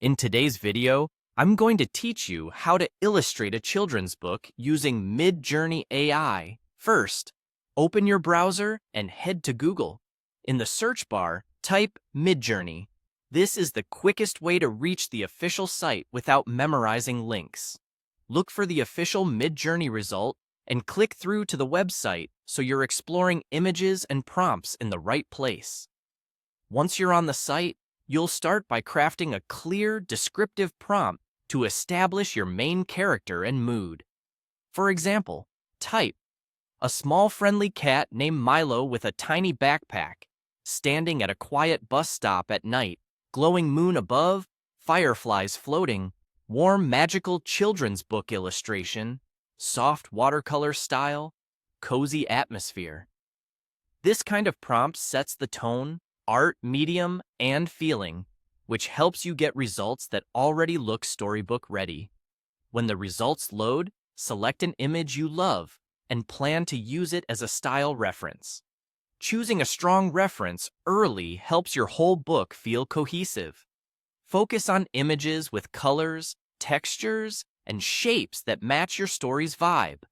In today's video, I'm going to teach you how to illustrate a children's book using Midjourney AI. First, open your browser and head to Google. In the search bar, type Midjourney. This is the quickest way to reach the official site without memorizing links. Look for the official Midjourney result and click through to the website so you're exploring images and prompts in the right place. Once you're on the site, you'll start by crafting a clear, descriptive prompt to establish your main character and mood. For example, type, "A small friendly cat named Milo with a tiny backpack, standing at a quiet bus stop at night, glowing moon above, fireflies floating, warm magical children's book illustration, soft watercolor style, cozy atmosphere." This kind of prompt sets the tone, art, medium, and feeling, which helps you get results that already look storybook ready. When the results load, select an image you love and plan to use it as a style reference. Choosing a strong reference early helps your whole book feel cohesive. Focus on images with colors, textures, and shapes that match your story's vibe.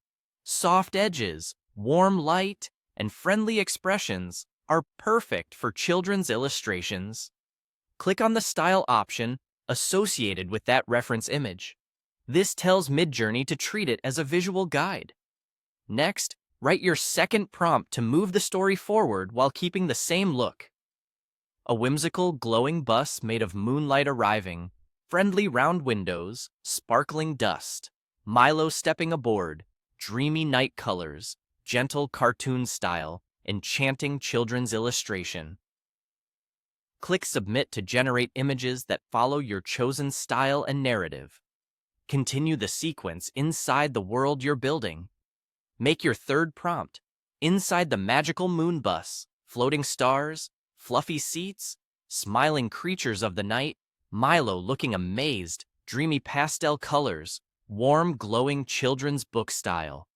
Soft edges, warm light, and friendly expressions are perfect for children's illustrations. Click on the style option associated with that reference image. This tells Midjourney to treat it as a visual guide. Next, write your second prompt to move the story forward while keeping the same look. A whimsical, glowing bus made of moonlight arriving, friendly round windows, sparkling dust, Milo stepping aboard, dreamy night colors, gentle cartoon style, enchanting children's illustration. Click Submit to generate images that follow your chosen style and narrative. Continue the sequence inside the world you're building. Make your third prompt. Inside the magical moon bus, floating stars, fluffy seats, smiling creatures of the night, Milo looking amazed, dreamy pastel colors, warm glowing children's book style.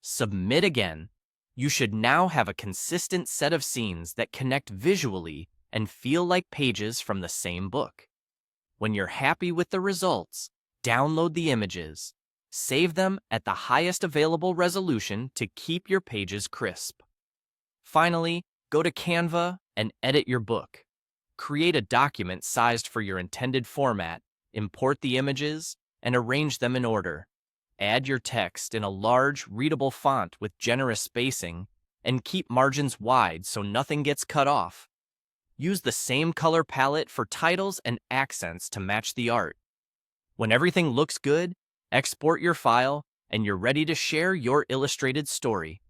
Submit again. You should now have a consistent set of scenes that connect visually and feel like pages from the same book. When you're happy with the results, download the images. Save them at the highest available resolution to keep your pages crisp. Finally, go to Canva and edit your book. Create a document sized for your intended format, import the images, and arrange them in order. Add your text in a large, readable font with generous spacing, and keep margins wide so nothing gets cut off. Use the same color palette for titles and accents to match the art. When everything looks good, export your file, and you're ready to share your illustrated story.